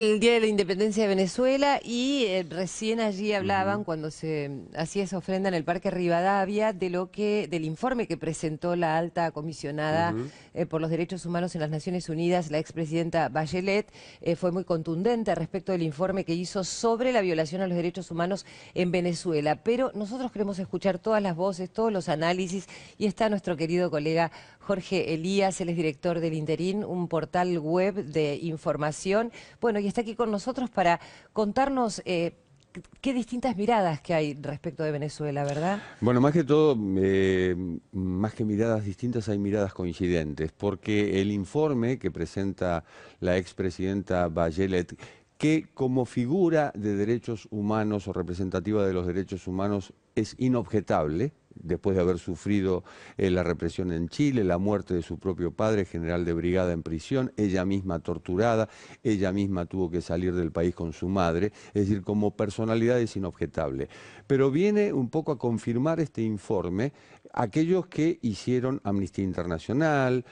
El Día de la Independencia de Venezuela y recién allí hablaban Ujú, cuando se hacía esa ofrenda en el Parque Rivadavia del informe que presentó la alta comisionada ujú. por los derechos humanos en las Naciones Unidas, la expresidenta Bachelet. Fue muy contundente respecto del informe que hizo sobre la violación a los derechos humanos en Venezuela. Pero nosotros queremos escuchar todas las voces, todos los análisis, y está nuestro querido colega Jorge Elías. Él es director del Interín, un portal web de información. Bueno, y está aquí con nosotros para contarnos qué distintas miradas que hay respecto de Venezuela, ¿verdad? Bueno, más que todo, más que miradas distintas, hay miradas coincidentes, porque el informe que presenta la expresidenta Bachelet, que como figura de derechos humanos o representativa de los derechos humanos es inobjetable, después de haber sufrido la represión en Chile, la muerte de su propio padre, general de brigada en prisión, ella misma torturada, ella misma tuvo que salir del país con su madre, es decir, como personalidad es inobjetable. Pero viene un poco a confirmar este informe aquellos que hicieron Amnistía Internacional,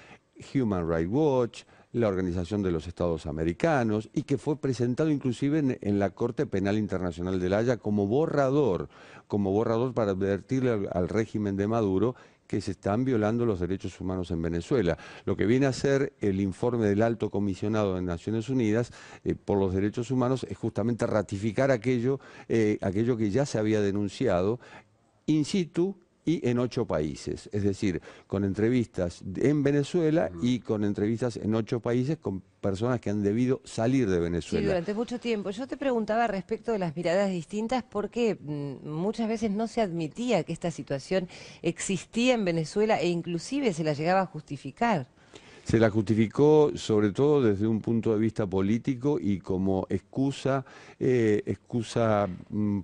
Human Rights Watch, la Organización de los Estados Americanos, y que fue presentado inclusive en la Corte Penal Internacional de La Haya como borrador para advertirle al régimen de Maduro que se están violando los derechos humanos en Venezuela. Lo que viene a ser el informe del Alto Comisionado de Naciones Unidas por los Derechos Humanos es justamente ratificar aquello que ya se había denunciado in situ y en 8 países, es decir, con entrevistas en Venezuela y con entrevistas en 8 países con personas que han debido salir de Sí, Venezuela. durante mucho tiempo. Yo te preguntaba respecto de las miradas distintas porque muchas veces no se admitía que esta situación existía en Venezuela e inclusive se la llegaba a justificar. Se la justificó sobre todo desde un punto de vista político y como excusa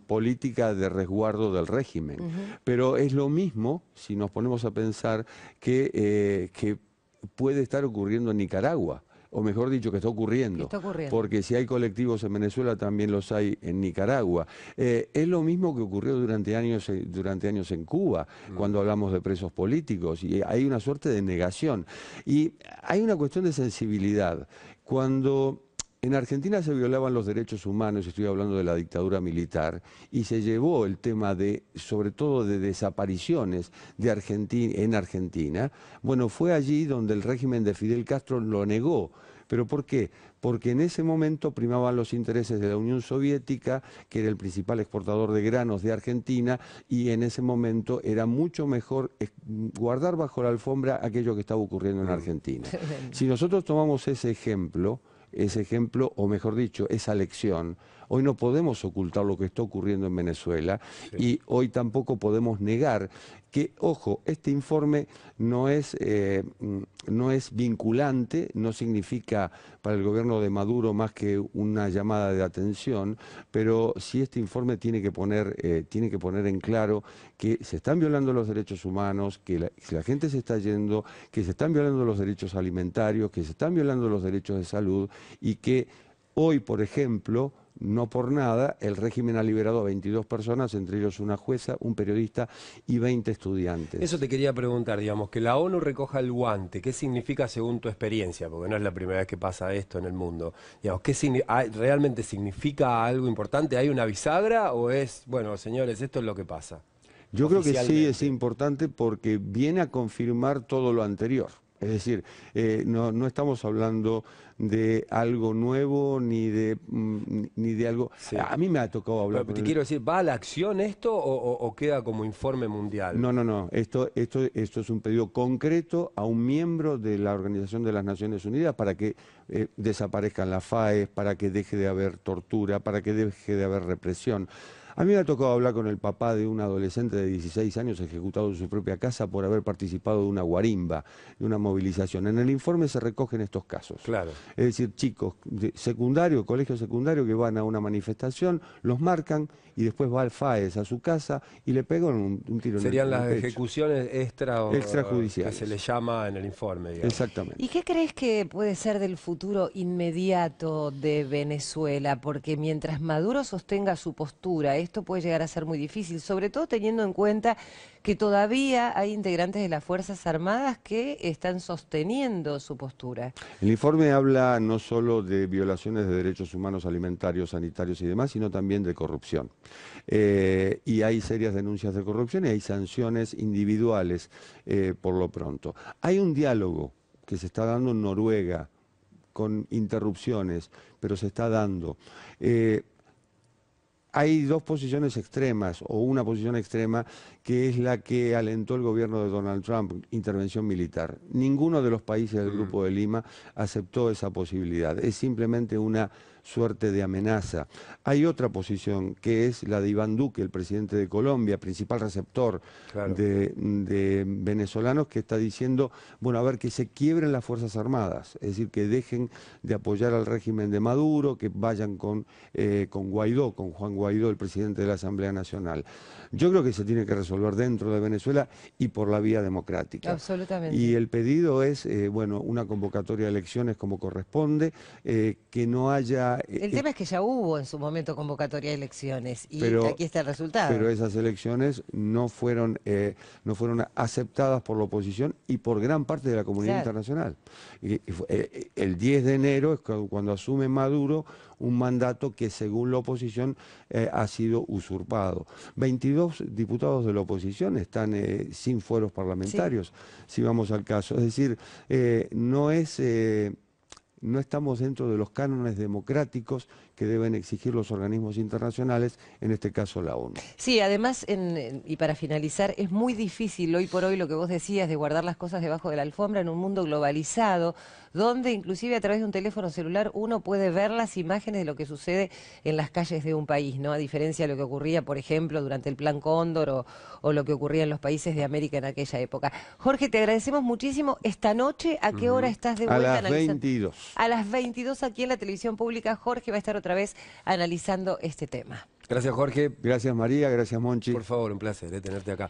política de resguardo del régimen. Ujú. Pero es lo mismo si nos ponemos a pensar que puede estar ocurriendo en Nicaragua, o mejor dicho, que está ¿Qué ocurriendo, está ocurriendo? porque si hay colectivos en Venezuela, también los hay en Nicaragua. Es lo mismo que ocurrió durante años en Cuba, cuando hablamos de presos políticos, y hay una suerte de negación. Y hay una cuestión de sensibilidad. Cuando en Argentina se violaban los derechos humanos, estoy hablando de la dictadura militar, y se llevó el tema de, sobre todo de desapariciones en Argentina, bueno, fue allí donde el régimen de Fidel Castro lo negó. ¿Pero por qué? Porque en ese momento primaban los intereses de la Unión Soviética, que era el principal exportador de granos de Argentina, y en ese momento era mucho mejor guardar bajo la alfombra aquello que estaba ocurriendo en Argentina. Tremendo. Si nosotros tomamos ese ejemplo, o mejor dicho, esa lección, hoy no podemos ocultar lo que está ocurriendo en Venezuela y hoy tampoco podemos negar que, ojo, este informe no es vinculante, no significa para el gobierno de Maduro más que una llamada de atención, pero sí este informe tiene que poner en claro que se están violando los derechos humanos, que la gente se está yendo, que se están violando los derechos alimentarios, que se están violando los derechos de salud y que hoy, por ejemplo, no por nada, el régimen ha liberado a 22 personas, entre ellos una jueza, un periodista y 20 Eso estudiantes. te quería preguntar, digamos, que la ONU recoja el guante, ¿qué significa según tu experiencia? Porque no es la primera vez que pasa esto en el mundo. Digamos, ¿realmente significa algo importante? ¿Hay una bisagra o es, bueno, señores, esto es lo que pasa Yo creo que sí es oficialmente? importante porque viene a confirmar todo lo anterior. Es decir, no estamos hablando de algo nuevo ni de algo... Sí. A mí me ha tocado hablar Pero con te el... quiero decir, ¿va a la acción esto o queda como informe mundial? No. Esto es un pedido concreto a un miembro de la Organización de las Naciones Unidas para que desaparezcan las FAES, para que deje de haber tortura, para que deje de haber represión. A mí me ha tocado hablar con el papá de un adolescente de 16 años ejecutado en su propia casa por haber participado de una guarimba, de una movilización. En el informe se recogen estos casos. Claro. Es decir, chicos de secundario, colegio secundario que van a una manifestación, los marcan y después va al FAES a su casa y le pegan un tiro Serían en el las pecho. ejecuciones que se le Extrajudiciales. llama en el informe, digamos. ¿Y Exactamente. qué crees que puede ser del futuro inmediato de Venezuela? Porque mientras Maduro sostenga su postura, esto puede llegar a ser muy difícil, sobre todo teniendo en cuenta que todavía hay integrantes de las Fuerzas Armadas que están sosteniendo su postura. El informe habla no solo de violaciones de derechos humanos alimentarios, sanitarios y demás, sino también de corrupción. Y hay serias denuncias de corrupción y hay sanciones individuales por lo pronto. Hay un diálogo que se está dando en Noruega con interrupciones, pero se está dando. Hay dos posiciones extremas, o una posición extrema, que es la que alentó el gobierno de Donald Trump, intervención militar. Ninguno de los países del Grupo de Lima aceptó esa posibilidad. Es simplemente una suerte de amenaza. Hay otra posición, que es la de Iván Duque, el presidente de Colombia, principal receptor de venezolanos, que está diciendo, bueno, a ver, que se quiebren las Fuerzas Armadas, es decir, que dejen de apoyar al régimen de Maduro, que vayan con Guaidó, con Juan Guaidó, el presidente de la Asamblea Nacional. Yo creo que se tiene que resolver dentro de Venezuela y por la vía democrática. Absolutamente. Y el pedido es, bueno, una convocatoria de elecciones como corresponde, que no haya... El tema es que ya hubo en su momento convocatoria de elecciones y aquí está el resultado. Pero esas elecciones no fueron aceptadas por la oposición y por gran parte de la comunidad internacional. El 10 de enero es cuando asume Maduro un mandato que según la oposición ha sido usurpado. 22 diputados de la oposición están sin fueros parlamentarios, si vamos al caso. Es decir, no estamos dentro de los cánones democráticos que deben exigir los organismos internacionales, en este caso la ONU. Sí, además, y para finalizar, es muy difícil hoy por hoy lo que vos decías de guardar las cosas debajo de la alfombra en un mundo globalizado, donde inclusive a través de un teléfono celular uno puede ver las imágenes de lo que sucede en las calles de un país, ¿no? A diferencia de lo que ocurría, por ejemplo, durante el Plan Cóndor o lo que ocurría en los países de América en aquella época. Jorge, te agradecemos muchísimo. Esta noche, ¿a qué hora estás de vuelta? A las 22. A las 22 aquí en la televisión pública. Jorge va a estar otra vez analizando este tema. Gracias, Jorge. Gracias, María. Gracias, Monchi. Por favor, un placer tenerte acá.